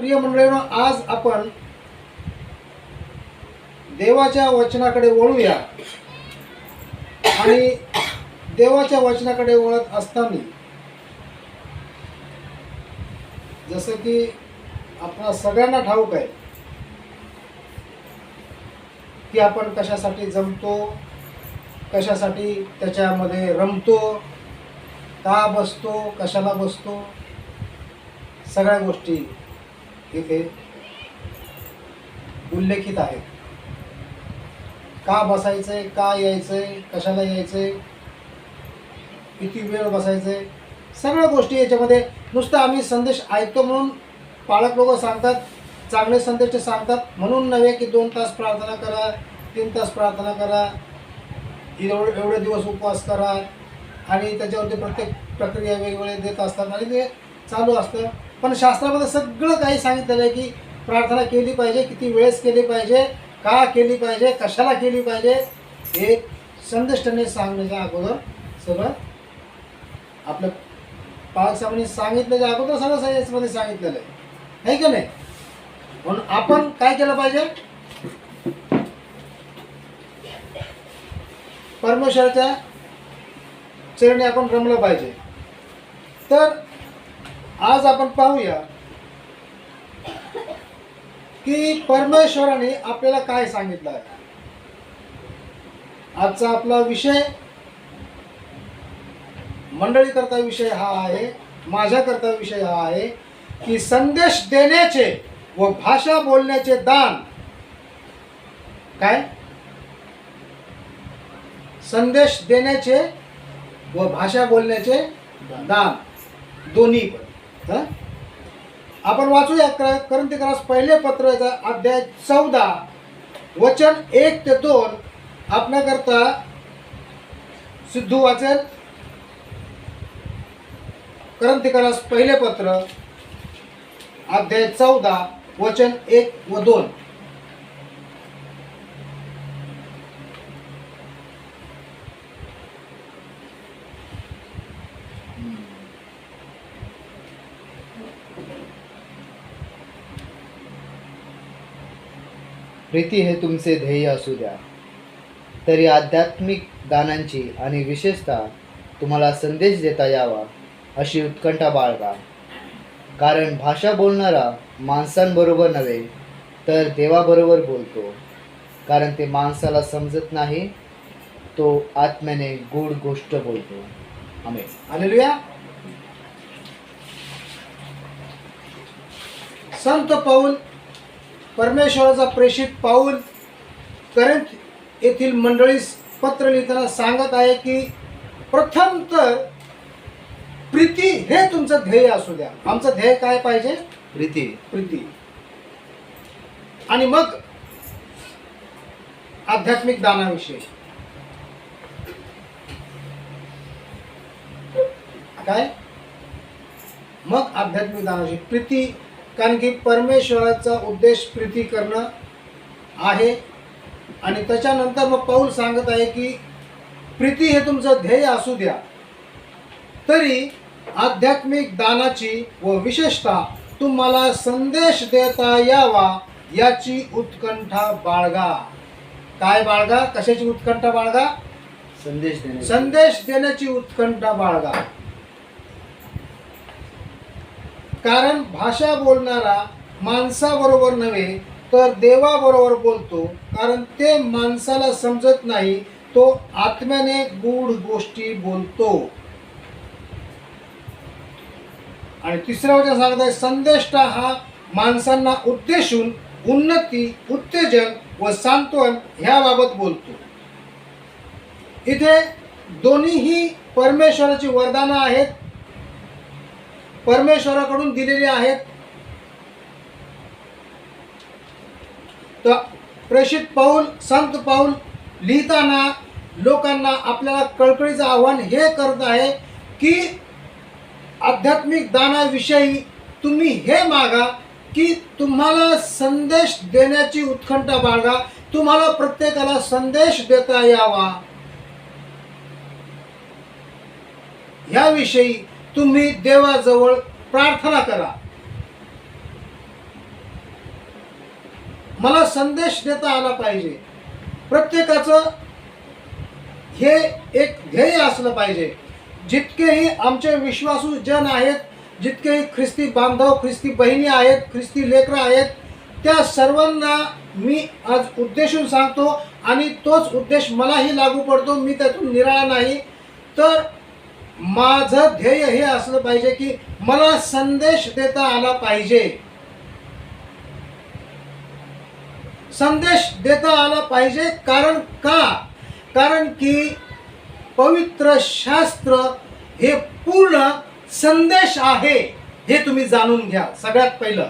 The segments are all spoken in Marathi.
प्रिय मंडळींनो, आज आपण देवाच्या वचनाकडे वळूया आणि देवाच्या वचनाकडे वळत असताना जसं की आपणा सगळ्यांना ठाऊक आहे की आपण कशासाठी जमतो, कशासाठी त्याच्यामध्ये रमतो, का बसतो, कशाला बसतो, सगळ्या गोष्टी इथे उल्लेखित आहेत. का बसायचंय, का यायचंय, कशाला यायचंय, किती वेळ बसायचंय, सगळ्या गोष्टी याच्यामध्ये. नुसतं आम्ही संदेश ऐकतो म्हणून पालक लोक सांगतात, चांगले संदेश सांगतात म्हणून नव्हे की 2 तास प्रार्थना करा, 3 तास प्रार्थना करा, एवढे दिवस उपवास करा आणि त्याच्यावरती प्रत्येक प्रक्रिया वेगवेगळे देत असतात आणि ते चालू असतं. पण शास्त्रामध्ये सगळं काही सांगितलेलं आहे की प्रार्थना केली पाहिजे, किती वेळेस केली पाहिजे, का केली पाहिजे, कशाला केली पाहिजे, हे संदेष्टाने सांगण्याच्या अगोदर सगळं आपलं पालक साहेबांनी सांगितल्याच्या अगोदर सगळं सायन्समध्ये सांगितलेलं आहे की नाही. म्हणून आपण काय केलं पाहिजे, परमेश्वराच्या चरणी आपण रमलं पाहिजे. तर आज आपण पाहूया की परमेश्वराने आपल्याला काय सांगितलं आहे. आजचा आपला विषय मंडळी करता विषय हा आहे, माझ्या करता विषय हा आहे की संदेश देण्याचे व भाषा बोलण्याचे दान. काय? संदेश देण्याचे व भाषा बोलण्याचे दान, दोन्ही पण. आपण वाचूया कोरिन्थीकरास पहिले पत्राचा अध्याय 14 वचन 1 ते 2 आपल्याकरता सिद्धू वाचेल. कोरिन्थीकरास पहिले पत्र अध्याय 14 वचन 1 व 2. प्रीती हे तुमचे ध्येय असू द्या. तरी आध्यात्मिक दानांची आणि विशेषतः तुम्हाला संदेश देता यावा अशी उत्कंठा बाळगा. कारण भाषा बोलणारा माणसांबरोबर नव्हे तर देवाबरोबर बोलतो, कारण ते माणसाला समजत नाही, तो आत्म्याने गूढ गोष्ट बोलतो. आमेन. हालेलुया. संत पाऊल, परमेश्वराचा प्रेषित पाऊल कोरिन्थ येथील मंडळीस पत्र लिहिताना सांगत आहे की प्रथम तर प्रीती हे तुमचं ध्येय असू द्या. आमचं ध्येय काय पाहिजे? प्रीती. प्रीती. आणि मग आध्यात्मिक दानाविषयी काय? मग आध्यात्मिक दानाविषयी प्रीती. कारण की परमेश्वराचा उद्देश प्रीती करणं आहे. आणि त्याच्यानंतर मग पाऊल सांगत आहे की प्रीती हे तुमचं ध्येय असू द्या, तरी आध्यात्मिक दानाची व विशेषतः तुम्हाला संदेश देता यावा याची उत्कंठा बाळगा. काय बाळगा? कशाची उत्कंठा बाळगा? संदेश देण्याची उत्कंठा बाळगा. कारण भाषा बोलणारा माणसाबरोबर नव्हे तर देवाबरोबर बोलतो, कारण ते माणसाला समजत नाही, तो आत्म्याने गूढ गोष्टी बोलतो. आणि तिसऱ्या वचन सांगत आहे, संदेष्टा हा माणसांना उद्देशून उन्नती, उत्तेजन व सांत्वन ह्याबाबत बोलतो. इथे दोन्हीही परमेश्वराची वरदानं आहेत, परमेश्वराकडून दिलेली आहेत. तर प्रेषित पाऊल, संत पाऊल लिहिताना लोकांना आपल्याला कळकळीचं आव्हान हे करत आहे की आध्यात्मिक दानाविषयी तुम्ही हे मागा की तुम्हाला संदेश देण्याची उत्कंठा बाळगा, तुम्हाला प्रत्येकाला संदेश देता यावा याविषयी तुम्ही देवाजवळ प्रार्थना करा. मला संदेश देता आला पाहिजे. प्रत्येकाचं हे एक ध्येय असलं पाहिजे. जितकेही आमचे विश्वासू जन आहेत, जितकेही ख्रिस्ती बांधव, ख्रिस्ती बहिणी आहेत, ख्रिस्ती लेकरं आहेत, त्या सर्वांना मी आज उद्देशून सांगतो आणि तोच उद्देश मलाही लागू पडतो. मी त्यातून निराळा नाही. तर माझं ध्येय हे असलं पाहिजे की मला संदेश देता आला पाहिजे. संदेश देता आला पाहिजे. कारण की पवित्र शास्त्र हे पूर्ण संदेश आहे, हे तुम्ही जाणून घ्या. सगळ्यात पहिलं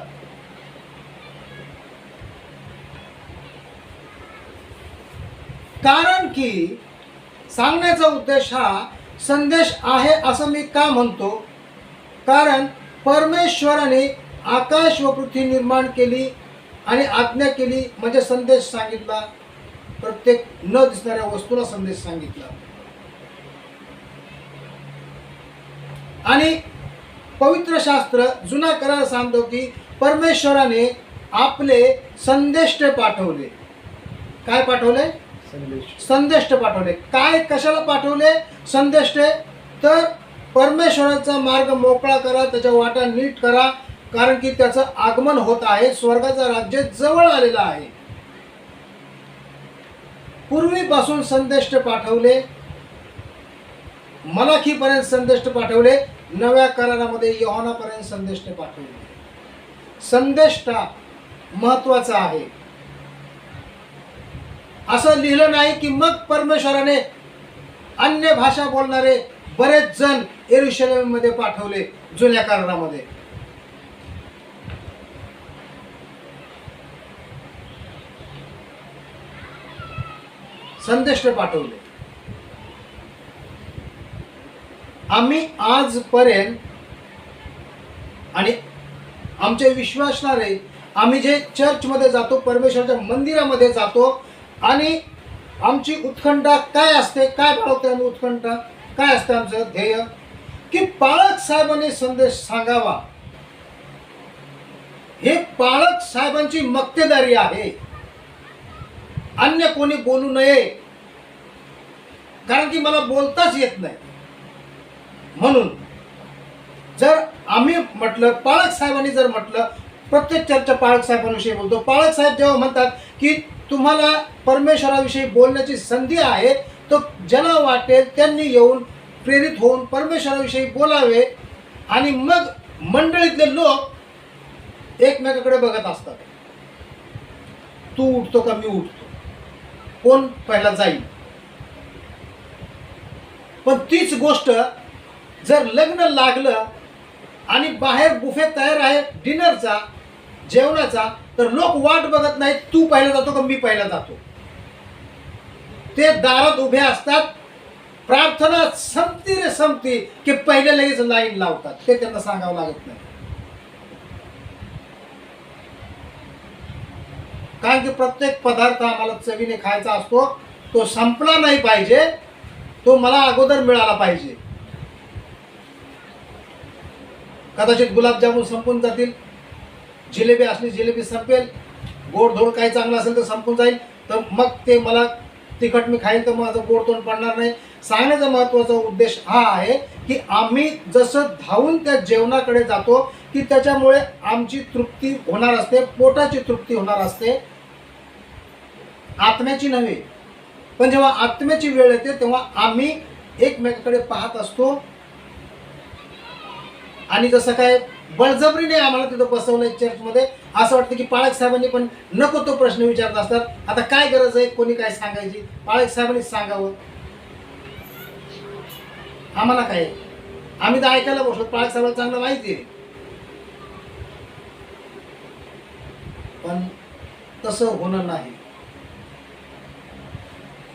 कारण की सांगण्याचा उद्देश हा संदेश आहे. असं मी का म्हणतो? कारण परमेश्वराने आकाश व पृथ्वी निर्माण केली आणि आज्ञा केली म्हणजे संदेश सांगितला. प्रत्येक न दिसणाऱ्या वस्तूला संदेश सांगितला. आणि पवित्र शास्त्र जुना करार सांगतो की परमेश्वराने आपले संदेश पाठवले. काय पाठवले? संदेश पाठवले. काय कशाला पाठवले? संदेश. तर परमेश्वराचा मार्ग मोकळा करा, त्याच्या वाटा नीट करा, कारण की त्याचं आगमन होत आहे. स्वर्गाचं राज्य जवळ आलेलं आहे. पूर्वीपासून संदेश पाठवले, मलाखीपर्यंत संदेश पाठवले, नव्या करारामध्ये योहानापर्यंत संदेश पाठवले. संदेश महत्वाचा आहे. असं लिहिलं नाही की मग परमेश्वराने अन्य भाषा बोलणारे बरेच जण यरूशलेम मध्ये पाठवले. जुन्या करारामध्ये संदेश पाठवले. आम्ही आजपर्यंत आणि आमचे विश्वासणारे आम्ही जे चर्चमध्ये जातो, परमेश्वराच्या मंदिरामध्ये जातो आणि आमची उत्कंठा काय असते? काय बाळगतो आम्ही उत्कंठा? काय असते आमचं ध्येय? की पाळक साहेबांनी संदेश सांगावा. हे पाळक साहेबांची मक्तेदारी आहे. अन्य कोणी बोलू नये, कारण की मला बोलताच येत नाही. म्हणून जर आम्ही म्हटलं, पाळक साहेबांनी जर म्हटलं, प्रत्येक चर्चा पाळक साहेबांविषयी बोलतो. पाळक साहेब जेव्हा म्हणतात की तुम्हाला परमेश्वराविषयी बोलण्याची संधी आहे, तर ज्याला वाटेल त्यांनी येऊन प्रेरित होऊन परमेश्वराविषयी बोलावे. आणि मग मंडळीतले लोक एकमेकाकडे बघत असतात. तू उठतो का मी उठतो, कोण पहिला जाईल. पण तीच गोष्ट जर लग्न लागलं आणि बाहेर बुफे तयार आहे डिनरचा, जेवणाचा, तर लोक वाट बघत नाहीत तू पहिला जातो का मी पहिला जातो. ते दारात उभे असतात. प्रार्थना संपती रे संपती की पहिले लगेच लाईन लावतात. ते त्यांना सांगावं लागत नाही. कारण की प्रत्येक पदार्थ आम्हाला चवीने खायचा असतो. तो संपला नाही पाहिजे, तो मला अगोदर मिळाला पाहिजे. कदाचित गुलाबजामुन संपून जातील, जिलेबी असली जिलेबी संपेल, गोडधोड काही चांगलं असेल तर संपून जाईल, तर मग ते मला तिखट मी खाईन तर माझं गोडतोंड पडणार नाही. सांगण्याचा महत्त्वाचा उद्देश हा आहे की आम्ही जसं धावून त्या जेवणाकडे जातो की त्याच्यामुळे आमची तृप्ती होणार असते, पोटाची तृप्ती होणार असते, आत्म्याची नव्हे. पण जेव्हा आत्म्याची वेळ येते तेव्हा आम्ही एकमेकाकडे पाहत असतो. आणि जसं काय बळजबरीने आम्हाला तिथं बसवलंय चर्चमध्ये, असं वाटतं की पाळक साहेबांनी पण नको तो प्रश्न विचारत असतात. आता काय गरज आहे कोणी काय सांगायची, पाळक साहेबांनीच सांगावं. आम्हाला काय, आम्ही तर ऐकायला बसलो. पाळक साहेबांना चांगलं माहिती आहे. पण तसं होणं नाही.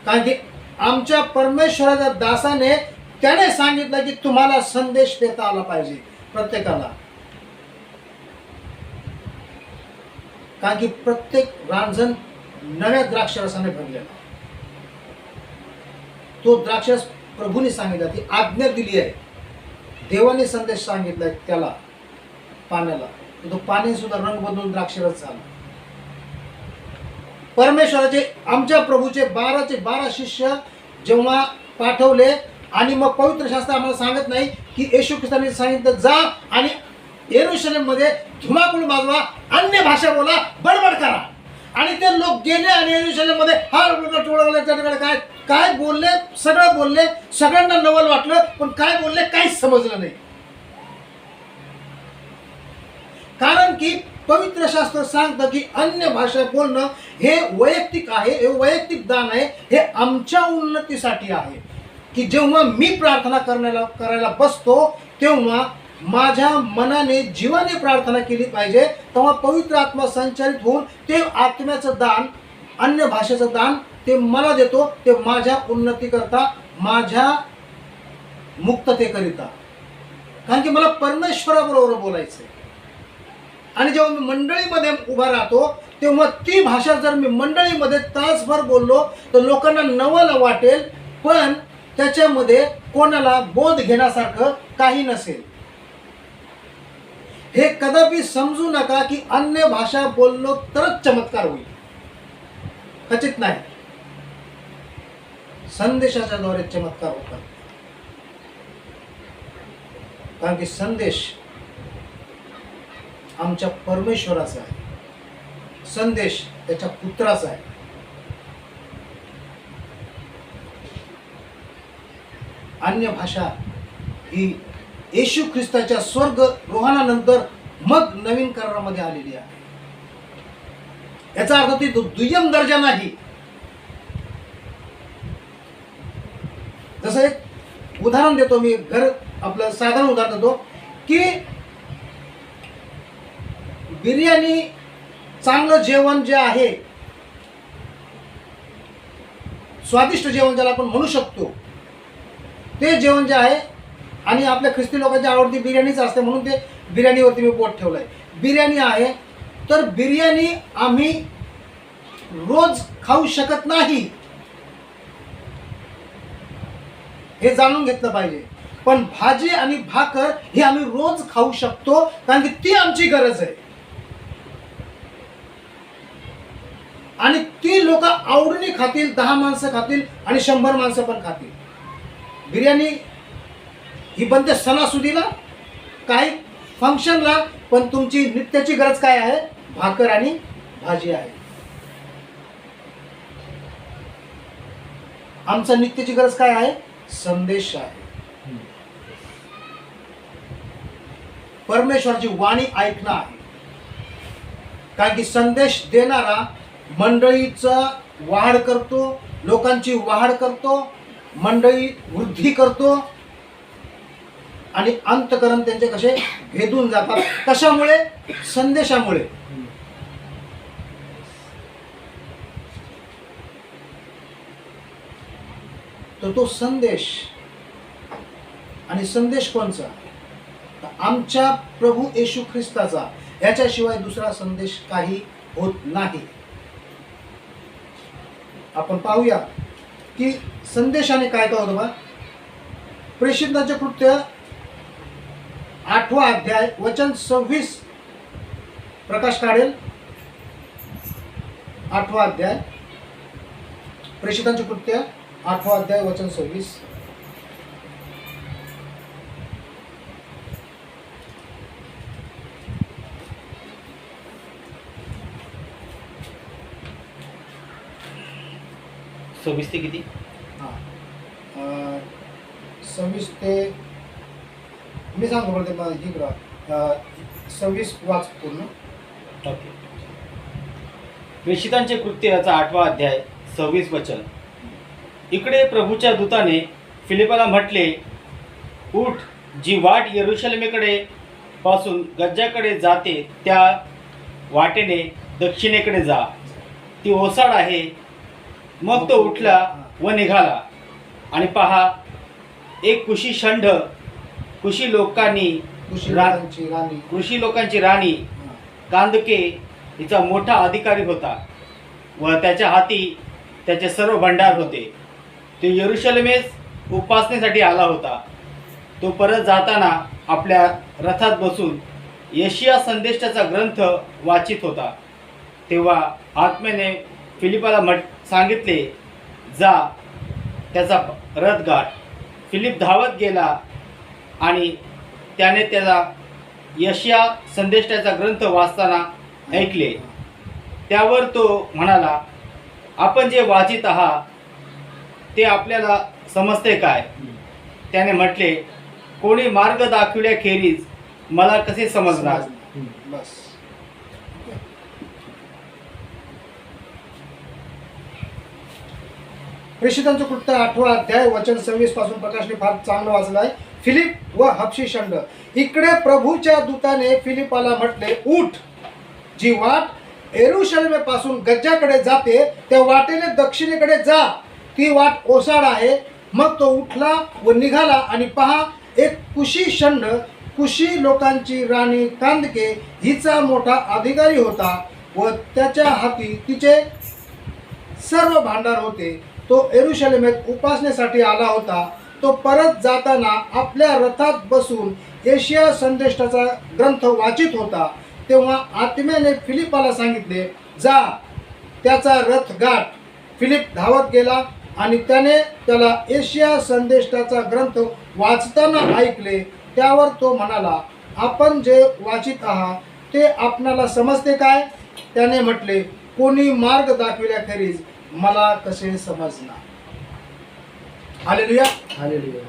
कारण की आमच्या परमेश्वराच्या दासाने त्याने सांगितलं की तुम्हाला संदेश देता आला पाहिजे प्रत्येकाला. कारण की प्रत्येक रांजण नव्या द्राक्षरसाने भरलेला. तो द्राक्षरस प्रभूने सांगितला, ती आज्ञा दिली आहे. देवाने संदेश सांगितलाय त्याला, पाण्याला. तो पाणी सुद्धा रंग बदलून द्राक्षरस झाला. परमेश्वराचे आमच्या प्रभूचे 12चे 12 शिष्य जेव्हा पाठवले आणि मग पवित्र शास्त्र आम्हाला सांगत नाही की येशू ख्रिस्ताने सांगितलं जा आणि यरूशलेममध्ये धुमाकूळ वाजवा, अन्य भाषा बोला, बडबड करा. आणि ते लोक गेले आणि यरूशलेममध्ये काय काय बोलले, सगळं बोलले, सगळ्यांना नवल वाटलं, पण काय बोलले काहीच समजलं नाही. कारण की पवित्र शास्त्र सांगतं की अन्य भाषा बोलणं हे वैयक्तिक आहे, हे वैयक्तिक दान आहे, हे आमच्या उन्नतीसाठी आहे. की जेव्हा मी प्रार्थना करायला बसतो तेव्हा माझ्या मनाने जीवाने प्रार्थना केली पाहिजे, तेव्हा पवित्र आत्मा संचालित होऊन ते आत्म्याचं दान, अन्य भाषेचं दान ते मला देतो, ते माझ्या उन्नतीकरता, माझ्या मुक्ततेकरिता. कारण की मला परमेश्वराबरोबर बोलायचं. आणि जेव्हा मी मंडळीमध्ये उभा राहतो तेव्हा ती भाषा जर मी मंडळीमध्ये तासभर बोललो तर लोकांना नवल वाटेल, पण त्याच्यामध्ये कोणाला बोध घेण्यासारखं काही नसेल. हे कदापि समजू नका की अन्य भाषा बोललो तरच चमत्कार होईल, खचित नाही. संदेशाच्या द्वारे चमत्कार होतात. कारण की संदेश आमच्या परमेश्वराचा आहे, संदेश त्याच्या पुत्राचा आहे. अन्य भाषा ही येशू ख्रिस्ताच्या स्वर्ग रोहनानंतर मग नवीन करारामध्ये आलेली आहे. याचा अर्थ ती दुय्यम दर्जा नाही. जसं एक उदाहरण देतो मी, आपलं साधारण उदाहरण देतो की बिर्याणी, चांगलं जेवण जे आहे, स्वादिष्ट जेवण ज्याला आपण म्हणू शकतो, ते जेवण जे आहे, आणि आपल्या ख्रिस्ती लोकांची आवडती बिर्याणीच असते म्हणून ते बिर्याणीवरती मी बोट ठेवलंय. बिर्याणी आहे तर बिर्याणी आम्ही रोज खाऊ शकत नाही, हे जाणून घेतलं पाहिजे. पण भाजी आणि भाकर ही आम्ही रोज खाऊ शकतो, कारण की ती आमची गरज आहे. आणि ती लोक आवडीने खातील, 10 माणसं खातील आणि 100 माणसं पण खातील. बिर्याणी ही बनते सणासुदीला, काही फंक्शनला, पण तुमची नित्याची गरज काय आहे? भाकर आणि भाजी आहे. आमचा नित्याची गरज काय आहे? संदेश आहे. परमेश्वराची वाणी ऐकणं आहे. कारण की संदेश देणारा मंडळीचा वाढ करतो, लोकांची वाढ करतो, मंडळी वृद्धी करतो आणि अंतकरण त्यांचे कसे भेदून जातात. कशामुळे? संदेशामुळे. तर तो संदेश, आणि संदेश कोणचा? आमच्या प्रभू येशू ख्रिस्ताचा. याच्याशिवाय दुसरा संदेश काही होत नाही. आपण पाहूया की संदेशाने काय काय होतं बा. प्रेषितांचे कृत्य 8वा अध्याय वचन 26 प्रकाश काढेल. 8वा अध्याय प्रेषितांचे कृत्य 8वा अध्याय वचन 26. सव्वीस ते किती? 26 ते मी सांगतो बरं, ते इकडं 26 वाच पूर्ण. ओके. प्रेषितांचे कृत्य याचा 8वा अध्याय 26 वचन. इकडे प्रभूच्या दूताने फिलिपाला म्हटले, उठ, जी वाट यरूशलेमेकडे पासून गज्जाकडे जाते त्या वाटेने दक्षिणेकडे जा, ती ओसाड आहे. मग तो उठला व निघाला, आणि पहा, एक कुशी षंड, कुशी लोकांची राणी कांदके हिचा मोठा अधिकारी होता, व त्याच्या हाती त्याचे सर्व भंडार होते. तो यरूशलेमेस उपासनेसाठी आला होता. तो परत जाताना आपल्या रथात बसून यशिया संदेशाचा ग्रंथ वाचित होता. तेव्हा आत्म्याने फिलिपाला सांगितले, जा त्याचा रथ गाठ. फिलिप धावत गेला आणि त्याने त्याचा यशया संदेष्टाचा ग्रंथ वाचताना ऐकले. त्यावर तो म्हणाला, आपण जे वाचित आहात ते आपल्याला समजते काय? त्याने म्हटले, कोणी मार्ग दाखविल्याखेरीज मला कसे समजणार? बस. प्रेषितांचं कृत्य 8वा अध्याय वचन 26 पासून प्रकाशने फार चांगलं वाचलं आहे. फिलिप व हबशी शंड. इकडे प्रभूच्या दूताने फिलिपाला म्हटले, उठ, जी वाट येरुशलेमेपासून गज्जाकडे जाते त्या वाटेने दक्षिणेकडे जा, ती वाट ओसाड आहे. मग तो उठला व निघाला आणि पहा, एक कुशी शंड, कुशी लोकांची राणी कांदके हिचा मोठा अधिकारी होता व त्याच्या हाती तिचे सर्व भांडार होते. तो येरुशलेमेत उपासनेसाठी आला होता. तो परत जाताना आपल्या रथात बसून यशया संदेष्टाचा ग्रंथ वाचित होता. तेव्हा आत्म्याने फिलिपाला सांगितले, जा त्याचा रथ गाठ. फिलिप धावत गेला आणि त्याने त्याला यशया संदेष्टाचा ग्रंथ वाचताना ऐकले. त्यावर तो म्हणाला, आपण जे वाचित आहात ते आपणाला समजते काय? त्याने म्हटले, कोणी मार्ग दाखविल्याखेरीज मला कसे समजणार? हालेलुया. हालेलुया.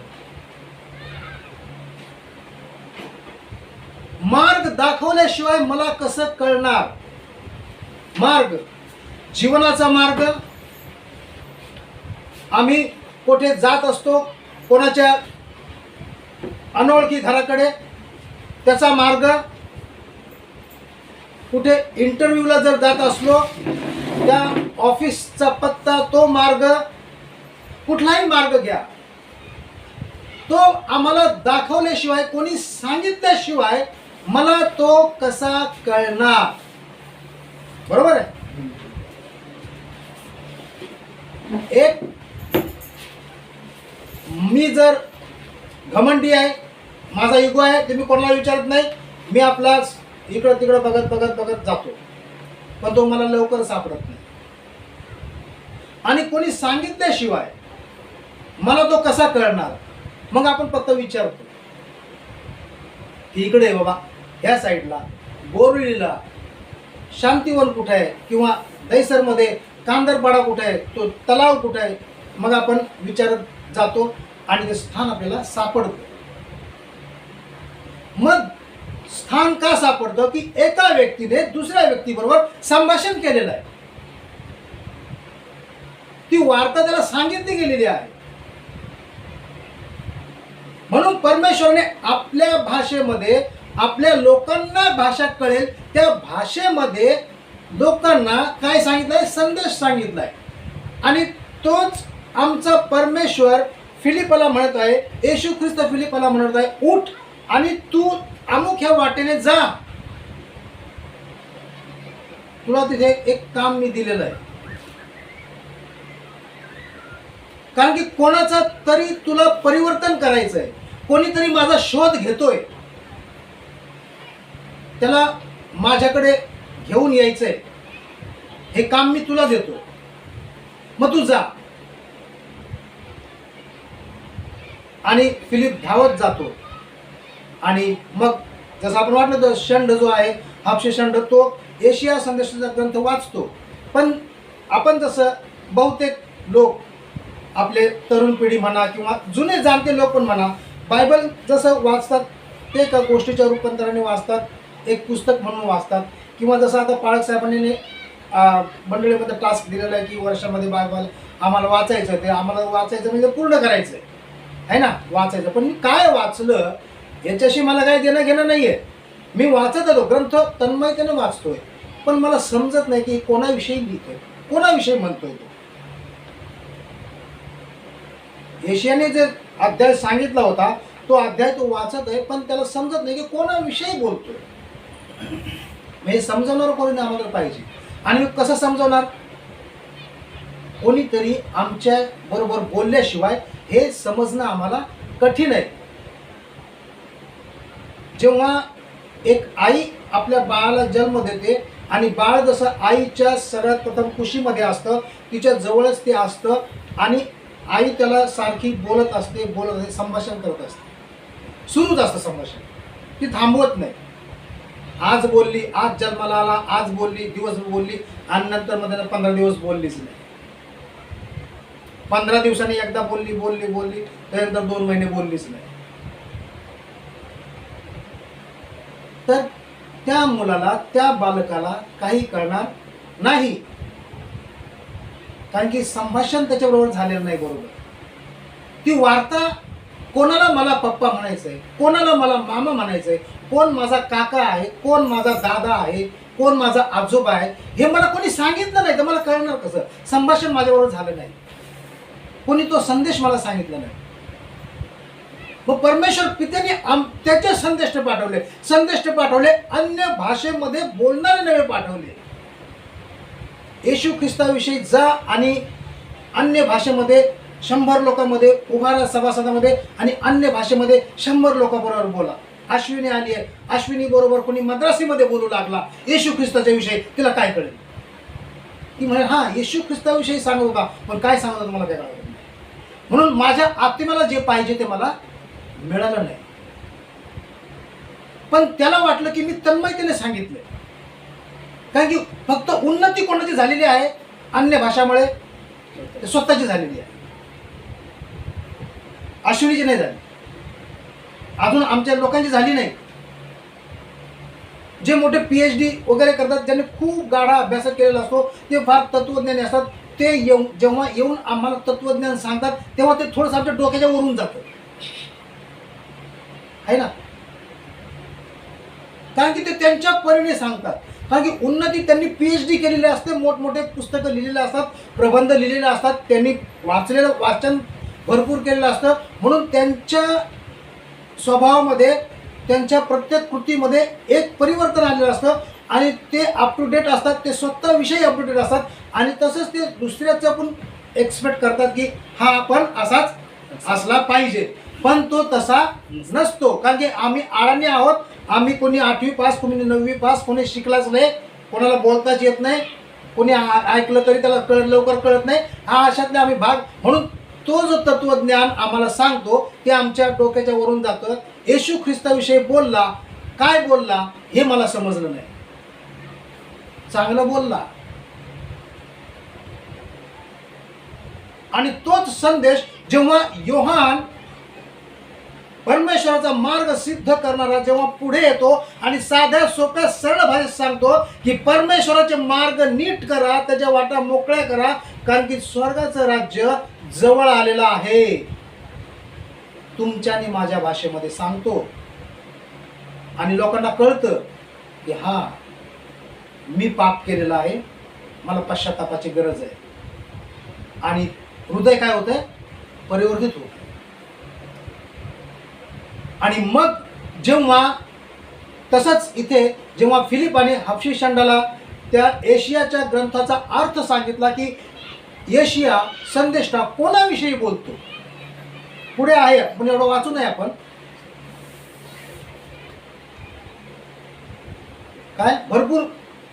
मार्ग दाखवल्याशिवाय मला कसं कळणार? मार्ग, जीवनाचा मार्ग. आम्ही कुठे जात असतो, कोणाच्या अनोळखी घराकडे, त्याचा मार्ग. कुठे इंटरव्ह्यूला जर जात असलो, त्या ऑफिसचा पत्ता, तो मार्ग. कुठलाही मार्ग घ्या, तो आम्हाला दाखवल्याशिवाय, कोणी सांगितल्याशिवाय मला तो कसा कळणार? बरोबर आहे. एक, मी जर घमंडी आहे, माझा इगो आहे, ते मी कोणाला विचारत नाही, मी आपला इकडं तिकडं बघत बघत बघत जातो, पण तो मला लवकर सापडत नाही. आणि कोणी सांगितल्याशिवाय मला तो कसा कळणार? मग आपण फक्त विचारतो की इकडे बाबा ह्या साईडला बोरिवलीला शांतीवन कुठे आहे, किंवा दहिसरमध्ये कांदरपाडा कुठे आहे, तो तलाव कुठे आहे. मग आपण विचारत जातो आणि ते स्थान आपल्याला सापडतं. मग स्थान का सापडतं? की एका व्यक्तीने दुसऱ्या व्यक्तीबरोबर संभाषण केलेलं आहे, ती वार्ता त्याला सांगितली गेलेली आहे. म्हणून परमेश्वरने आपल्या भाषेमध्ये आपल्या लोकांना भाषा कळेल त्या भाषेमध्ये लोकांना काय सांगितलंय? संदेश सांगितलाय. आणि तोच आमचा परमेश्वर फिलिपाला म्हणत आहे, येशू ख्रिस्त फिलिपाला म्हणत आहे, उठ आणि तू अमुक ह्या वाटेने जा. तुला तिथे एक काम मी दिलेलं आहे. कारण की कोणाचा तरी तुला परिवर्तन करायचं आहे. कोणीतरी माझा शोध घेतोय, त्याला माझ्याकडे घेऊन यायचंय. हे काम मी तुला देतो, मग तू जा. आणि फिलिप धावत जातो. आणि मग जसं आपण वाटलं तर शंड जो आहे, हापशे शंड, तो यशया संदेशाचा ग्रंथ वाचतो. पण आपण जसं बहुतेक लोक, आपले तरुण पिढी म्हणा किंवा जुने जाणते लोक पण म्हणा, बायबल जसं वाचतात ते एका गोष्टीच्या रूपांतराने वाचतात, एक पुस्तक म्हणून वाचतात. किंवा जसं आता पाळक साहेबांनी मंडळीमध्ये टास्क दिलेला आहे की वर्षामध्ये बायबल आम्हाला वाचायचं. ते आम्हाला वाचायचं म्हणजे पूर्ण करायचं आहे ना, वाचायचं. पण मी काय वाचलं याच्याशी मला काही देणं घेणं नाही आहे. मी वाचत होतो, ग्रंथ तन्मयतेने वाचतोय, पण मला समजत नाही की कोणाविषयी लिहितोय, कोणाविषयी म्हणतोय. तो येशयाने जे अध्याय सांगितला होता तो अध्याय तो वाचत आहे, पण त्याला समजत नाही की कोणाविषयी बोलतोय. हे समजवणार कोणी आम्हाला पाहिजे. आणि कसं समजवणार? कोणीतरी आमच्या बरोबर बोलल्याशिवाय हे समजणं आम्हाला कठीण आहे. जेव्हा एक आई आपल्या बाळाला जन्म देते आणि बाळ जसं आईच्या सगळ्यात प्रथम कुशीमध्ये असतं, तिच्या जवळच ते असतं आणि आई त्याला सारखी बोलत असते, संभाषण करत असते. सुरूच असतं संभाषण, ती थांबवत नाही. आज बोलली, आज जन्माला आला, आज बोलली, दिवस बोलली आणि नंतर मग त्याला 15 दिवस बोललीच नाही. 15 दिवसांनी एकदा बोलली, त्यानंतर 2 महिने बोललीच नाही. तर त्या मुलाला, त्या बालकाला काही कळणार नाही, कारण की संभाषण त्याच्याबरोबर झालेलं नाही बरोबर. ती वार्ता कोणाला मला पप्पा म्हणायचंय, कोणाला मला मामा म्हणायचंय, कोण माझा काका आहे, कोण माझा दादा आहे, कोण माझा आजोबा आहे, हे मला कोणी सांगितलं नाही तर मला कळणार कसं? संभाषण माझ्याबरोबर झालं नाही, कोणी तो संदेश मला सांगितला नाही. मग परमेश्वर पित्याने त्याचे संदेश पाठवले, अन्य भाषेमध्ये बोलणारे नवे पाठवले. येशू ख्रिस्ताविषयी जा आणि अन्य भाषेमध्ये 100 लोकांमध्ये उभारा, सभासदामध्ये, आणि अन्य भाषेमध्ये 100 लोकांबरोबर बोला. अश्विनी आली आहे, अश्विनी बरोबर कोणी मद्रासीमध्ये बोलू लागला येशू ख्रिस्ताच्या विषयी, तिला काय कळेल? ती म्हणे हा येशू ख्रिस्ताविषयी सांगत होता, पण काय सांगत होता मला काय कळलं नाही. म्हणून माझ्या आत्मेला जे पाहिजे ते मला मिळालं नाही. पण त्याला वाटलं की मी तन्मयतेने सांगितलं, कारण की फक्त उन्नती कोणाची झालेली आहे अन्य भाषामुळे, स्वतःची झालेली आहे, अश्विनीची नाही झाली, अजून आमच्या लोकांची झाली नाही. जे मोठे PhD वगैरे करतात, ज्यांनी खूप गाढा अभ्यास केलेला असतो, ते फार तत्वज्ञानी असतात. ते जेव्हा येऊन आम्हाला तत्वज्ञान सांगतात तेव्हा ते थोडंसं आमच्या डोक्याच्या वरून जातं, आहे ना, कारण की ते त्यांच्या परीने सांगतात. कारण की उन्नती त्यांनी PhD केलेली असते, मोठमोठे पुस्तकं लिहिलेले असतात, प्रबंध लिहिलेले असतात, त्यांनी वाचन भरपूर केलेलं असतं. म्हणून त्यांच्या स्वभावामध्ये, त्यांच्या प्रत्येक कृतीमध्ये एक परिवर्तन आलेलं असतं आणि ते अप टू डेट असतात, ते स्वतःविषयी अप टू डेट असतात आणि तसंच ते दुसऱ्याचं पण एक्सपेक्ट करतात की हा आपण असाच असला पाहिजे. पण तो तसा नसतो, कारण की आम्ही अडाणी आहोत. आम्ही कोणी 8वी पास, कोणी 9वी पास, कोणी शिकलाच नाही, कोणाला बोलताच येत नाही, कोणी ऐकलं तरी त्याला लवकर कळत नाही, हा अशातले आम्ही भाग. म्हणून तो जो तत्वज्ञान आम्हाला सांगतो ते आमच्या डोक्याच्या वरून जातं. येशू ख्रिस्ताविषयी बोलला, काय बोलला हे मला समजलं नाही. चांगलं बोलला आणि तोच संदेश जेव्हा योहान परमेश्वराचा मार्ग सिद्ध करणारा जेव्हा पुढे येतो आणि साध्या सोप्या सरळ भाषेत सांगतो की परमेश्वराचे मार्ग नीट करा, त्याच्या वाटा मोकळ्या करा, कारण की स्वर्गाचं राज्य जवळ आलेलं आहे, तुमच्या आणि माझ्या भाषेमध्ये सांगतो. आणि लोकांना कळतं की हा मी पाप केलेला आहे, मला पश्चातापाची गरज आहे, आणि हृदय काय होतंय? परिवर्तित होत. आणि मग जेव्हा तसंच इथे जेव्हा फिलिपाने हबशीषंडाला त्या एशियाच्या ग्रंथाचा अर्थ सांगितला की एशिया संदेष्टा कोणाविषयी बोलतो, पुढे आहे, पण एवढं वाचू नये आपण, काय भरपूर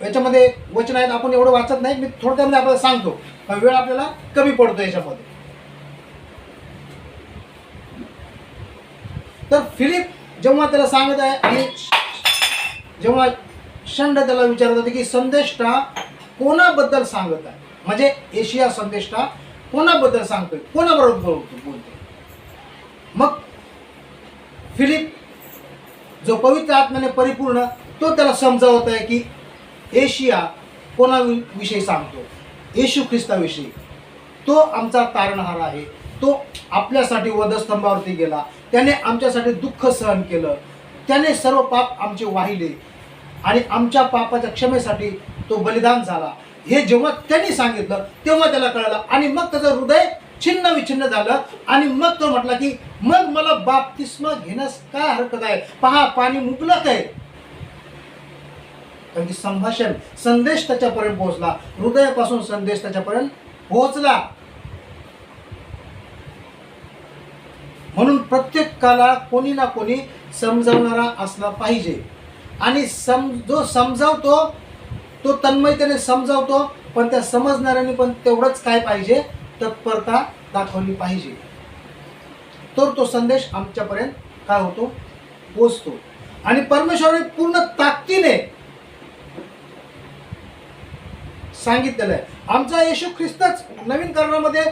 याच्यामध्ये वचन आहेत, आपण एवढं वाचत नाही, मी थोडक्यामध्ये आपल्याला सांगतो, वेळ आपल्याला कमी पडतो याच्यामध्ये. तर फिलिप जेव्हा त्याला सांगत आहे आणि जेव्हा षंड त्याला विचारत होते की संदेष्टा कोणाबद्दल सांगत आहे, म्हणजे एशिया संदेष्टा कोणाबद्दल सांगतोय, कोणाबरोबर बोलतोय. मग फिलिप जो पवित्र आत्म्याने परिपूर्ण, तो त्याला समजावत आहे की एशिया कोणाविषयी सांगतो, येशू ख्रिस्ताविषयी. तो आमचा तारणहार आहे, तो आपल्यासाठी वधस्तंभावरती गेला, त्याने आमच्यासाठी दुःख सहन केलं, त्याने सर्व पाप आमचे वाहिले आणि आमच्या पापाच्या क्षमेसाठी तो बलिदान झाला. हे जेव्हा त्यांनी सांगितलं तेव्हा त्याला कळलं आणि मग त्याचं हृदय छिन्न विछिन्न झालं आणि मग तो म्हटला की मग मला बाप्तिस्मा घेण्यास काय हरकत आहे, पहा पाणी मुबलक आहे. कारण की संभाषण, संदेश त्याच्यापर्यंत पोहोचला, हृदयापासून संदेश त्याच्यापर्यंत पोहोचला. म्हणून प्रत्येकाला कोणी ना कोणी समजावणारा असला पाहिजे आणि जो समजावतो तो तन्मयतेने समजावतो, पण त्या समजणाऱ्यांनी पण तेवढंच काय पाहिजे, तत्परता दाखवली पाहिजे. तर तो संदेश आमच्यापर्यंत काय होतो, पोचतो. आणि परमेश्वराने पूर्ण ताकदीने सांगितलेलं आहे. आमचा येशू ख्रिस्तच नवीन करारामध्ये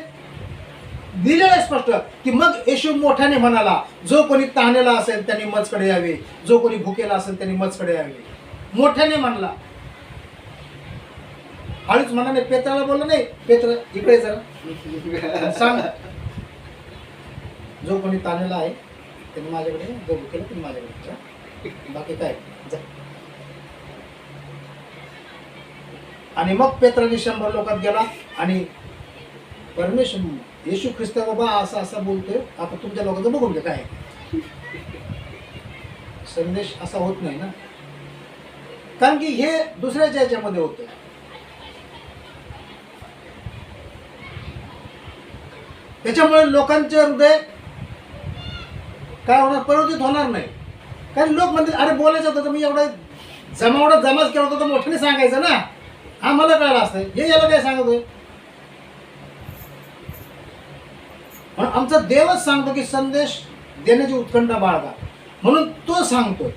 दिलेलं आहे स्पष्ट, की मग येशू मोठ्याने म्हणाला, जो कोणी तहानेला असेल त्यांनी मजकडे यावे, जो कोणी भुकेला असेल त्यांनी मजकडे यावे. मोठ्याने म्हणला, हळूच म्हणाने. पेत्राला बोलला नाही, पेत्र इकडे जरा सांग, जो कोणी तानेला आहे त्यांनी माझ्याकडे, जो भुकेला त्यांनी माझ्याकडे जा. बाकी काय जा. आणि मग पेत्राने 100 लोकात गेला आणि परमेश्वर येशू ख्रिस्त बाबा असा असा बोलतोय, आता तुमच्या लोकांचं बघून घ्या काय. संदेश असा होत नाही ना, कारण की हे दुसऱ्याच्या याच्यामध्ये होतं. त्याच्यामुळे लोकांचे हृदय काय होणार, प्रवृत्तीत होणार नाही. कारण लोक म्हणतील, अरे बोलायचं होतं तर मी एवढा जमाच केला होता तर मोठ्याने सांगायचं ना, आम्हाला कळलं असतं, हे याला काय सांगतोय. म्हणून आमचा देवच सांगतो की संदेश देण्याची उत्कंठा बाळगा, म्हणून तो सांगतोय.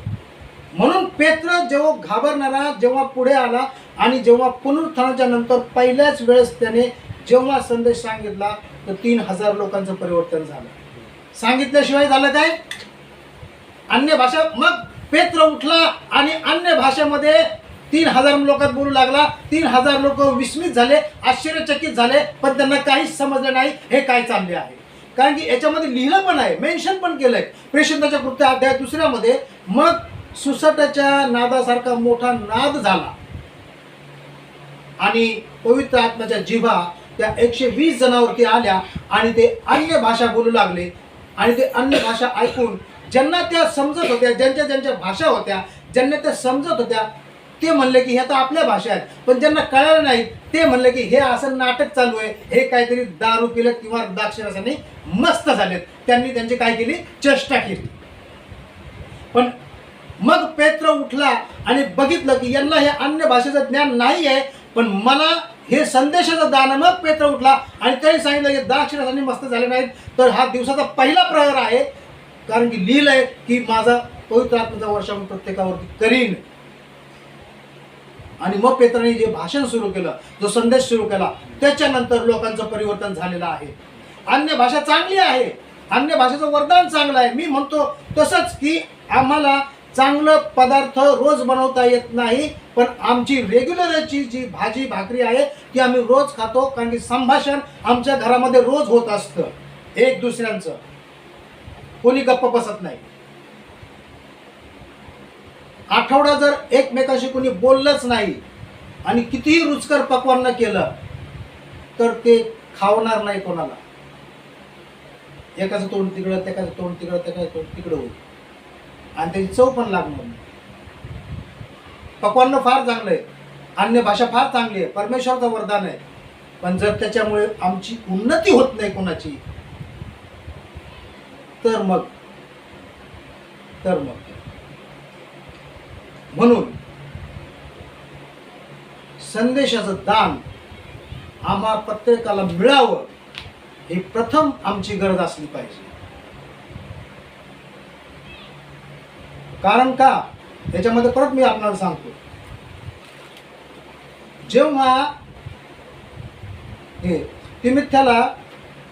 म्हणून पेत्र जेव्हा घाबरणारा जेव्हा पुढे आला आणि जेव्हा पुनरुत्थानाच्या नंतर पहिल्याच वेळेस त्याने जेव्हा संदेश सांगितला तर 3000 लोकांचं परिवर्तन झालं. सांगितल्याशिवाय झालं काय, अन्य भाषा. मग पेत्र उठला आणि अन्य भाषेमध्ये 3000 लोकात बोलू लागला. 3000 लोक विस्मित झाले, आश्चर्यचकित झाले, पण त्यांना काहीच समजलं नाही हे काय चालले आहे. कारण की याच्यामध्ये लिहिलं पण आहे, मेन्शन पण केलंय प्रेषिताच्या कृत्य अध्याय 2 मग सुसाटाच्या नादासारखा मोठा नाद झाला आणि पवित्र आत्म्याच्या जिभा त्या 120 जणांवरती आल्या आणि ते अन्य भाषा बोलू लागले. आणि ते अन्य भाषा ऐकून ज्यांना त्या समजत होत्या, ज्यांच्या ज्यांच्या भाषा होत्या, ज्यांना त्या समजत होत्या, ते म्हणले की ह्या तर आपल्या भाषा आहेत. पण ज्यांना कळलं नाही ते म्हणले की हे असं नाटक चालू आहे, हे काहीतरी दारू पिलं किंवा द्राक्षरसाने मस्त झालेत. त्यांनी त्यांची काय केली, चेष्टा केली. पण मग पेत्र उठला आणि बघितलं की यांना हे अन्य भाषेचं ज्ञान नाही आहे, पण मला हे संदेशाचं दान. मग पेत्र उठला आणि त्यांनी सांगितलं की द्राक्षरसाने मस्त झाले नाहीत, तर हा दिवसाचा पहिला प्रहर आहे, कारण की लिहिलंय की माझा पवित्र आत्म्याचा वर्षा मी प्रत्येकावरती करीन. आणि मग पेत्राने जे भाषण सुरू केलं, जो संदेश सुरू केला, त्याच्यानंतर लोकांचं परिवर्तन झालेलं आहे. अन्य भाषा चांगली आहे, अन्य भाषेचं वरदान चांगलं आहे. मी म्हणतो तसंच की आम्हाला चांगलं पदार्थ रोज बनवता येत नाही, पण आमची रेग्युलरची जी भाजी भाकरी आहे ती आम्ही रोज खातो, कारण की संभाषण आमच्या घरामध्ये रोज होत असतं एक दुसऱ्यांचं. कोणी गप्प बसत नाही. आठवडा जर एकमेकाशी कोणी बोललंच नाही आणि कितीही रुचकर पक्वान्न केलं तर ते खावणार नाही कोणाला. एकाचं तोंड तिकडं, त्याचं तोंड तिकडं, त्याचं तोंड तिकडं होईल आणि त्याची चव पण लागणार नाही. पक्वान्न फार चांगलं आहे, अन्य भाषा फार चांगली आहे, परमेश्वराचं वरदान आहे, पण जर त्याच्यामुळे आमची उन्नती होत नाही कोणाची तर मग म्हणून संदेशाचं दान आम्हा प्रत्येकाला मिळावं ही प्रथम आमची गरज असली पाहिजे. कारण का, याच्यामध्ये परत मी आपल्याला सांगतो, जेव्हा हे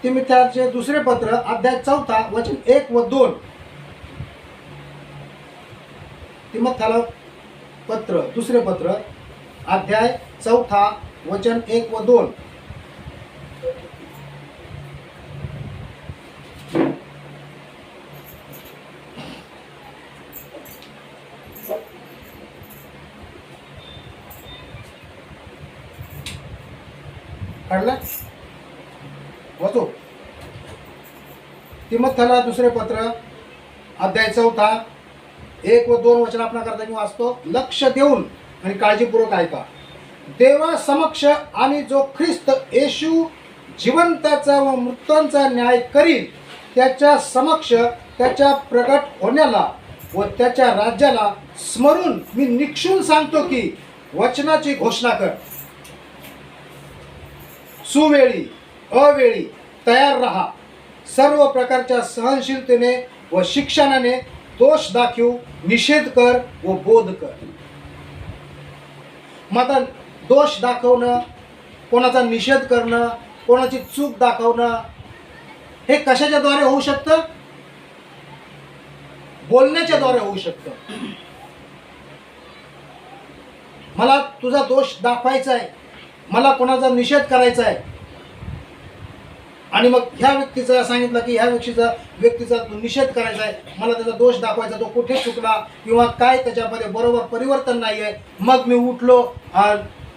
तिमिथ्याचे दुसरे पत्र अध्याय 4 वचन 1 व 2, तिमिथ्याला पत्र दुसरे पत्र अध्याय 4 वचन 1 व 2. काढला वाचो. तिमिथ्याला दुसरे पत्र अध्याय 4 1 व 2 वचन आपल्याकरता मी वाचतो. लक्ष देऊन आणि काळजीपूर्वक ऐका. देवा समक्ष आणि जो ख्रिस्त येशू जिवंताचा व मृतांचा न्याय करील त्याच्या समक्ष त्याच्या प्रगट होण्याला व त्याच्या राज्याला स्मरून मी निक्षून सांगतो की वचनाची घोषणा कर. सुवेळी अवेळी तयार राहा. सर्व प्रकारच्या सहनशीलतेने व शिक्षणाने दोष दाखवू, निषेध कर व बोध कर. मग आता दोष दाखवणं, कोणाचा निषेध करणं, कोणाची चूक दाखवणं, हे कशाच्या द्वारे होऊ शकतं? बोलण्याच्या द्वारे होऊ शकतं. मला तुझा दोष दाखवायचा आहे, मला कोणाचा निषेध करायचा आहे, आणि मग ह्या व्यक्तीचा सांगितलं की ह्या व्यक्तीचा निषेध करायचा आहे, मला त्याचा दोष दाखवायचा, तो कुठे चुकला किंवा काय त्याच्यामध्ये बरोबर परिवर्तन नाही आहे. मग मी उठलो,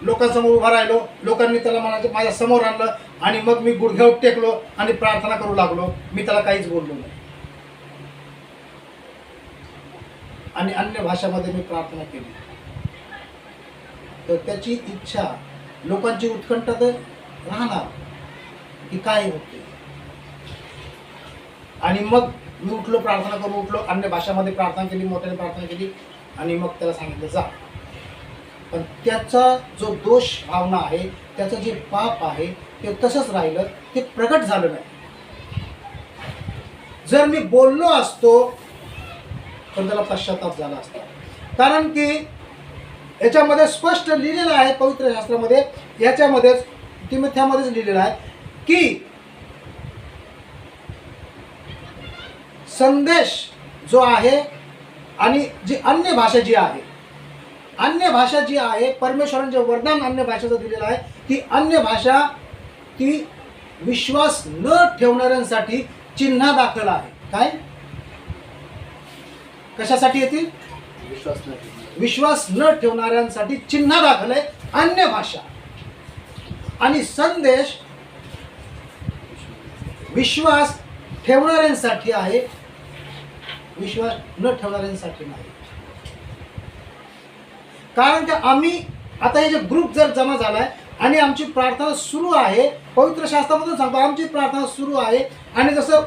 लोकांसमोर उभा राहिलो, लोकांनी त्याला माझ्या समोर आणलं आणि मग मी गुडघ्यावर टेकलो आणि प्रार्थना करू लागलो. मी त्याला काहीच बोललो नाही आणि अन्य भाषामध्ये मी प्रार्थना केली. तर त्याची इच्छा, लोकांची उत्कंठा तर राहणार की काय होते. आणि मग मी उठलो, प्रार्थना करून उठलो, अन्य भाषामध्ये प्रार्थना केली, मोठ्याने प्रार्थना केली आणि मग त्याला सांगितलं जा. पण त्याचा जो दोष भावना आहे, त्याचं जे पाप आहे ते तसंच राहिलं, ते प्रगट झालं नाही. जर मी बोललो असतो तर त्याला पश्चाताप झाला असता. कारण की याच्यामध्ये स्पष्ट लिहिलेलं आहे पवित्र शास्त्रामध्ये, याच्यामध्येच तिमोथेमध्येच लिहिलेलं आहे की संदेश जो आहे आणि जी अन्य भाषा जी आहे, अन्य भाषा जी आहे, परमेश्वराने जे वरदान अन्य भाषेचं दिलेलं आहे, ती अन्य भाषा ती विश्वास न ठेवणाऱ्यांसाठी चिन्ह दाखल आहे. काय कशासाठी येतील? विश्वास न ठेवणाऱ्यांसाठी चिन्ह दाखल आहे अन्य भाषा. आणि संदेश विश्वास ठेवणाऱ्यांसाठी आहे, विश्वास न ठेवणाऱ्यांसाठी नाही. कारण की आम्ही आता हे जे ग्रुप जर जमा झालाय आणि आमची प्रार्थना सुरू आहे, पवित्र शास्त्रामधून सांगतो आमची प्रार्थना सुरू आहे, आणि जसं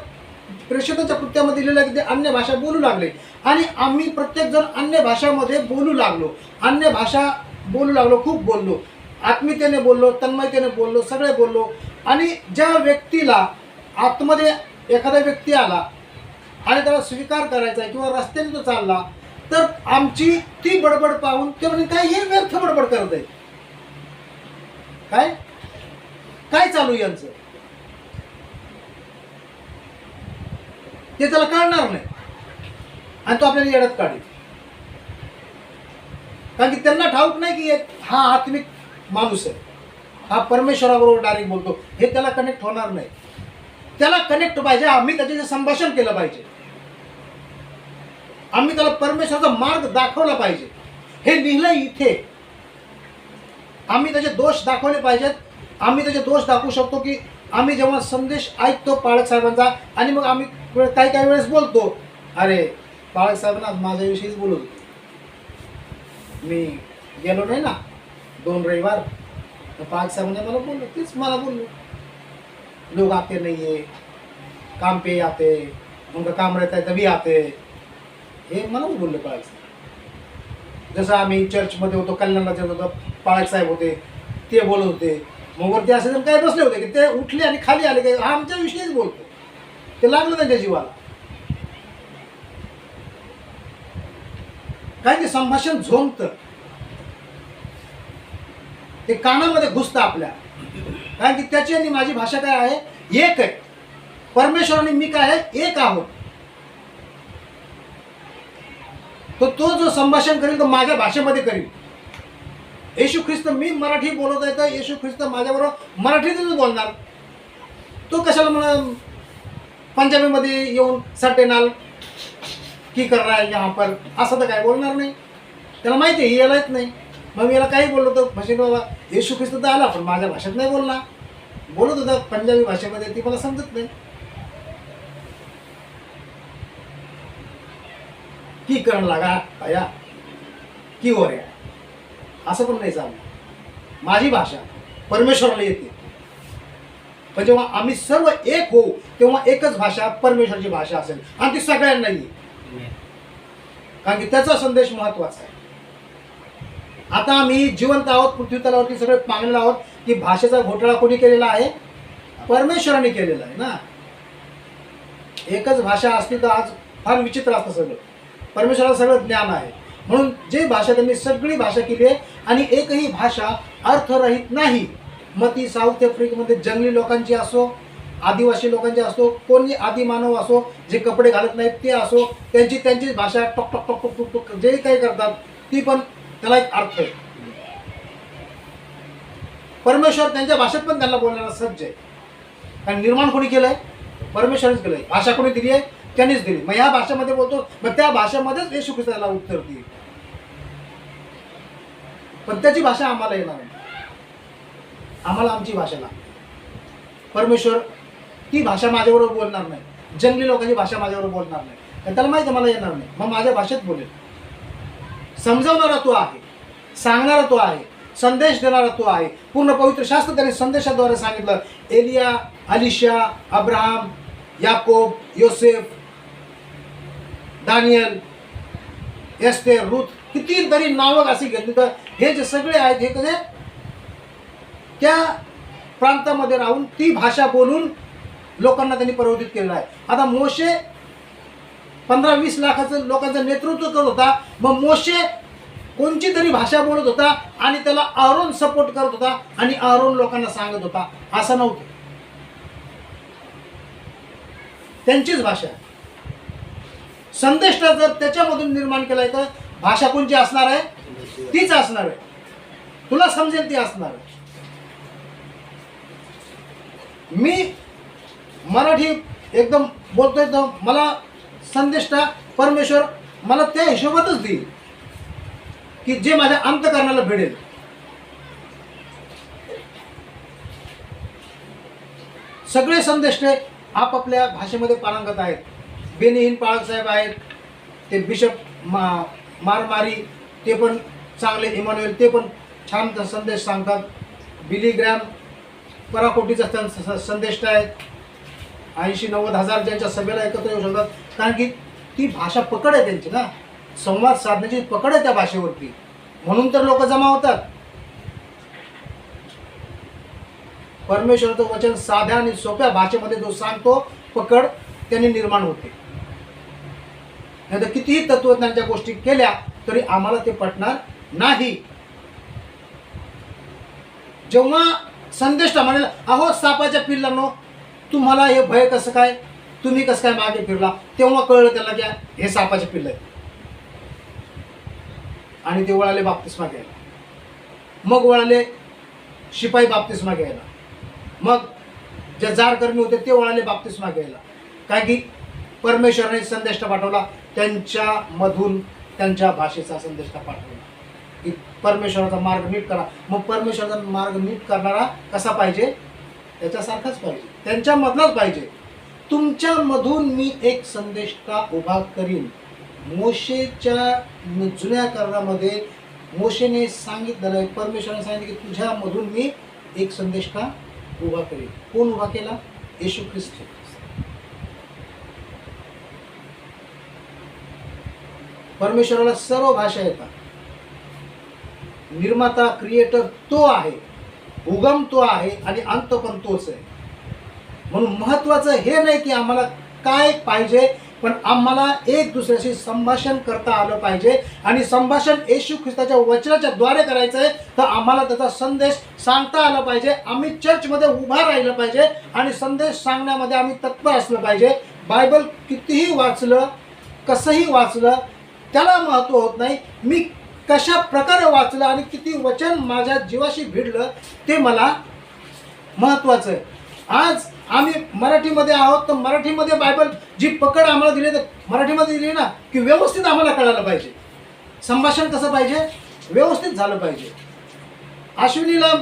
प्रेषितांच्या कृत्यामध्ये लिहिलं की ते अन्य भाषा बोलू लागले आणि आम्ही प्रत्येक जण अन्य भाषामध्ये बोलू लागलो, अन्य भाषा बोलू लागलो, खूप बोललो, आत्मीयतेने बोललो, तन्मयतेने बोललो, सगळे बोललो. आणि ज्या व्यक्तीला आतमध्ये एखादा व्यक्ती आला आणि त्याला स्वीकार करायचा आहे किंवा रस्त्याने तो चालला, तर आमची ती बडबड पाहून ते म्हणजे काय हे व्यर्थ बडबड करत आहे, काय काय चालू यांचं, ते त्याला कळणार नाही आणि तो आपल्याला येड्यात काढेल. कारण की त्यांना ठाऊक नाही की हा आत्मिक माणूस आहे, हा परमेश्वराबरोबर डायरेक्ट बोलतो, हे त्याला कनेक्ट होणार नाही. त्याला कनेक्ट पाहिजे, आम्ही त्याच्याशी संभाषण केलं पाहिजे, आम्ही त्याला परमेश्वराचा मार्ग दाखवला पाहिजे. हे लिहिलं इथे. आम्ही त्याचे दोष दाखवले पाहिजेत. आम्ही त्याचे दोष दाखवू शकतो की आम्ही जेव्हा संदेश ऐकतो पाळक साहेबांचा आणि मग आम्ही काही काही वेळेस बोलतो, अरे पाळक साहेबांना माझ्याविषयीच बोलत होते, मी गेलो नाही ना 2 रविवार, तर पाळक साहेबांनी मला बोललो, तेच मला बोललो, लोग आते नहीं है, काम पे आते, उनका काम रहता है तभी आते, हे मला बोलले पाळक साहेब. जसं आम्ही चर्चमध्ये होतो, कल्याणला जेव्हा होतो, पाळक साहेब होते, ते बोलत होते. मग वरती असे जण काय बसले होते की ते उठले आणि खाली आले की हा आमच्याविषयीच बोलतो. ते लागलं त्यांच्या जीवाला. काय ते संभाषण झोंबतं, ते कानामध्ये घुसतं आपल्या. कारण की त्याची आणि माझी भाषा काय आहे, एक आहे. परमेश्वर आणि मी काय आहे, एक आहोत. तो जो संभाषण करेल तो माझ्या भाषेमध्ये करील. येशू ख्रिस्त, मी मराठी बोलत आहे तर येशू ख्रिस्त माझ्याबरोबर मराठीतच बोलणार. तो कशाला मला पंजाबीमध्ये येऊन सटेनाल की कर रहा है यहाँ पर असं तर काय बोलणार नाही. त्याला माहिती आहे याला येत नाही. मग मी याला काही बोललो तर भाषेत बाबा येशू ख्रिस्त तर आला पण माझ्या भाषेत नाही बोलला, बोलत होता पंजाबी भाषेमध्ये, ती मला समजत नाही. की करण लागा आया की हो रे, असं पण नाही चाललं. माझी भाषा परमेश्वराला येते. पण जेव्हा आम्ही सर्व एक होऊ तेव्हा एकच भाषा परमेश्वराची भाषा असेल आणि ती सगळ्यांना येईल. कारण की त्याचा संदेश महत्वाचा आहे. आता आम्ही जिवंत आहोत, पृथ्वी तलावरती सगळे पांगलेलो आहोत की भाषेचा घोटाळा कोणी केलेला आहे? परमेश्वराने केलेला आहे ना. एकच भाषा असती तर आज फार विचित्र असतं सगळं. परमेश्वराला सगळं ज्ञान आहे, म्हणून जे भाषा त्यांनी सगळी भाषा केली आहे आणि एकही भाषा अर्थरहित नाही. मग ती साऊथ आफ्रिकेमध्ये जंगली लोकांची असो, आदिवासी लोकांची असो, कोणी आदिमानव असो, जे कपडे घालत नाहीत ते असो, त्यांची भाषा talk talk talk talk talk जे काही करतात ती पण त्याला एक अर्थ आहे. परमेश्वर त्यांच्या भाषेत पण त्यांना बोलण्याला सज्ज आहे. कारण निर्माण कोणी केलंय? परमेश्वरच केलंय. भाषा कोणी दिली आहे? त्यांनीच दिली. मग ह्या भाषेमध्ये बोलतो, मग त्या भाषेमध्येच येशू ख्रिस्ताला उत्तर देईल. पण त्याची भाषा आम्हाला येणार नाही. आम्हाला आमची भाषा लागते. परमेश्वर ती भाषा माझ्याबरोबर बोलणार नाही, जंगली लोकांची भाषा माझ्याबरोबर बोलणार नाही, कारण त्याला माहिती मला येणार नाही. मग माझ्या भाषेत बोलेल. समजावणारा तो आहे, सांगणारा तो आहे, संदेश देणारा तो आहे. पूर्ण पवित्र शास्त्र त्याने संदेशाद्वारे सांगितलं. एलिया, अलिशा, अब्राहम, याकोब, योसेफ, दानियल, एस्तेर, रूथ, कितीतरी नावं अशी घेतली. तर हे जे सगळे आहेत हे कसे त्या प्रांतामध्ये राहून ती भाषा बोलून लोकांना त्यांनी प्रबोधित केलेलं आहे. आता मोशे 15-20 लाखाचं लोकांचं नेतृत्व करत होता. मग मोशे कोणची तरी भाषा बोलत होता आणि त्याला आरोन सपोर्ट करत होता आणि आरोन लोकांना सांगत होता, असं नव्हतं. त्यांचीच भाषा. संदेश जर त्याच्यामधून निर्माण केलाय तर भाषा कोणची असणार आहे? तीच असणार आहे. तुला समजेल ती असणार आहे. मी मराठी एकदम बोलतोय तर मला संदेशटा परमेश्वर मला त्या हिशोबातच देईल की जे माझ्या अंतःकरणाला भिडेल. सगळे संदेष्टे आपापल्या भाषेमध्ये पारंगत आहेत. बेनिहीन पाळक साहेब आहेत, ते बिशप मारमारी, ते पण चांगले. इमॅन्युएल, ते पण छान संदेश सांगतात. बिली ग्रॅम पराकोटीचा संदेश आहेत. 80-90 हजार ज्यांच्या सभेला एकत्र येऊ शकतात, कारण की ती भाषा पकड आहे त्यांची ना, संवाद साधण्याची पकड आहे त्या भाषेवरती, म्हणून तर लोक जमा होतात. परमेश्वराचं वचन साध्या आणि सोप्या भाषेमध्ये जो सांगतो, पकड त्यांनी निर्माण होते. नाही तर कितीही तत्वज्ञानाच्या गोष्टी केल्या तरी आम्हाला ते पटणार नाही. जेव्हा संदेष्टा म्हणेल, अहो सापाच्या पिल्लांनो, तुम्हाला हे भय कसं काय, तुम्ही कसं काय मागे फिरला, तेव्हा कळलं त्याला की हे सापाचे पिल्ल आहे. आणि ते वळाले बाप्तिस्मा घ्यायला. मग वळाले शिपाई बाप्तिस्मा घ्यायला. मग जे जारकर्मी होते ते वळाले बाप्तिस्मा घ्यायला. काय की परमेश्वराने संदेश पाठवला, त्यांच्यामधून त्यांच्या भाषेचा संदेश पाठवला की परमेश्वराचा मार्ग नीट करा. मग परमेश्वराचा मार्ग नीट करणारा कसा पाहिजे? त्याच्यासारखाच पाहिजे, त्यांच्यामधलाच पाहिजे. तुमच्यामधून मी एक संदेष्टा उभा करीन. मोशेच्या जुन्या करारामध्ये मोशेने सांगितलेलं आहे, परमेश्वराने सांगितलं की तुझ्यामधून मी एक संदेष्टा उभा करीन. कोण उभा केला? येशू ख्रिस्त. परमेश्वराला सर्व भाषा येतात. निर्माता, क्रिएटर तो आहे, उगम तो आहे आणि अंत पण तोच आहे. म्हणून महत्त्वाचं हे नाही की आम्हाला काय पाहिजे, पण आम्हाला एक दुसऱ्याशी संभाषण करता आलं पाहिजे. आणि संभाषण येशू ख्रिस्ताच्या वचनाच्या द्वारे करायचं आहे, तर आम्हाला त्याचा संदेश सांगता आला पाहिजे. आम्ही चर्चमध्ये उभा राहिलं पाहिजे आणि संदेश सांगण्यामध्ये आम्ही तत्पर असलं पाहिजे. बायबल कितीही वाचलं, कसंही वाचलं, त्याला महत्त्व होत नाही. मी कशा प्रकारे वाचलं आणि किती वचन माझ्या जीवाशी भिडलं ते मला महत्त्वाचं आहे. आज आम्ही मराठीमध्ये आहोत, तर मराठीमध्ये बायबल जी पकड आम्हाला दिली, तर मराठीमध्ये दिली ना, की व्यवस्थित आम्हाला कळायला पाहिजे. संभाषण कसं पाहिजे? व्यवस्थित झालं पाहिजे. अश्विनीला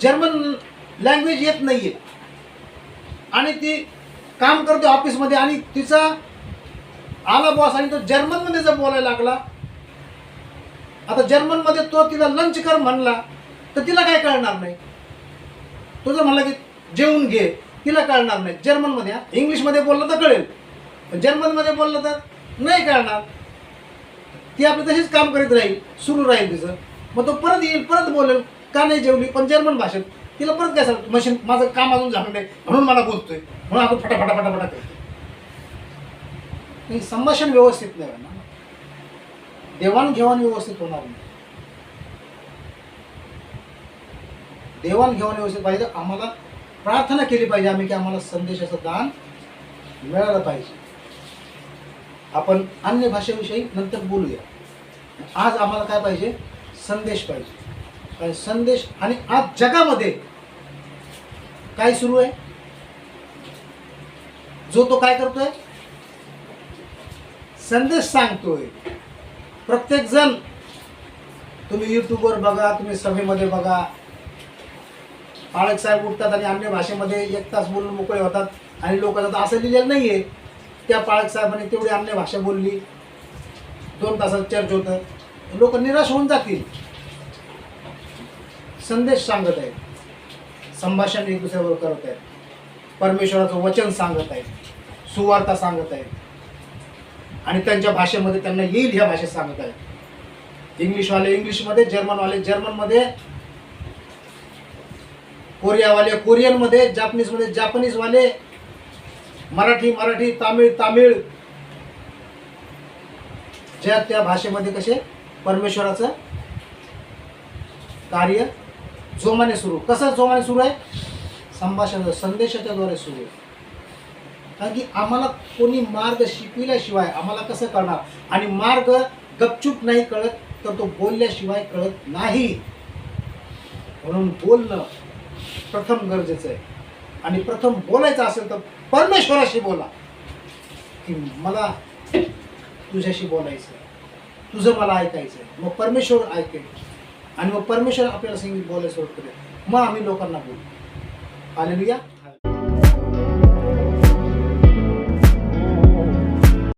जर्मन लँग्वेज येत नाही आहे आणि ती काम करते ऑफिसमध्ये आणि तिचा आला बॉस आणि तो जर्मनमध्ये जर बोलायला लागला, आता जर्मनमध्ये तो तिला लंच कर म्हणला तर तिला काय कळणार नाही. तो जर म्हणला की जेवून घे, तिला कळणार नाही. ती आपलं तशीच काम करीत राहील, सुरू राहील तिचं. मग तो परत येईल, परत बोलेल का नाही जेवली, पण जर्मन भाषेत. तिला परत काय सांगतो, मशीन माझं काम अजून झालं नाही म्हणून मला बोलतोय, म्हणून आपण फटाफटा फटाफटा करतो. नाही, संभाषण व्यवस्थित नाही होणार, देवाणघेवाण व्यवस्थित होणार नाही. देवाणघेवाण व्यवस्थित पाहिजे. आम्हाला प्रार्थना केली पाहिजे आम्ही की आम्हाला संदेशाचं दान मिळालं पाहिजे. आपण अन्य भाषेविषयी नंतर बोलूया. आज आम्हाला काय पाहिजे, संदेश पाहिजे. आणि संदेश, आणि आज जगामध्ये काय सुरू आहे, जो तो काय करतोय, संदेश सांगतोय. प्रत्येक जण, तुम्ही युट्यूबवर बघा, तुम्ही सभेमध्ये बघा, पाळक साहेब उठतात आणि अन्य भाषेमध्ये 1 तास बोलून मोकळे होतात. आणि लोक असं लिहिलेलं नाहीये त्या पाळक साहेबांनी तेवढी अन्य भाषा बोलली, 2 तासात चर्च होतं. लोक निराश होऊन जातील. संदेश सांगत आहेत, संभाषण एक दुसऱ्यावर करत आहेत, परमेश्वराचं वचन सांगत आहेत, सुवार्ता सांगत आहेत, आणि त्यांच्या भाषेमध्ये त्यांना येईल ह्या भाषेत सांगत आहेत. इंग्लिशवाले इंग्लिशमध्ये, जर्मनवाले जर्मनमध्ये, कोरियावाले कोरियनमध्ये, जापनीजमध्ये जापनीजवाले, मराठी मराठी, तामिळ तामिळ, ज्या त्या भाषेमध्ये कसे परमेश्वराचं कार्य जोमाने सुरू. कसं जोमाने सुरू आहे, संभाषण संदेशाच्या द्वारे सुरू आहे. कारण की आम्हाला कोणी मार्ग शिकविल्याशिवाय आम्हाला कसं कळणार, आणि मार्ग गपचूप नाही कळत तर तो बोलल्याशिवाय कळत नाही. म्हणून बोलणं प्रथम गरजेचं आहे. आणि प्रथम बोलायचं असेल तर परमेश्वराशी बोला की मला तुझ्याशी बोलायचं, तुझं मला ऐकायचं. मग परमेश्वर ऐकेल, आणि मग परमेश्वर आपल्याला सांगितलं बोलायला सुरुवात करेल. मग आम्ही लोकांना बोलू. हालेलुया.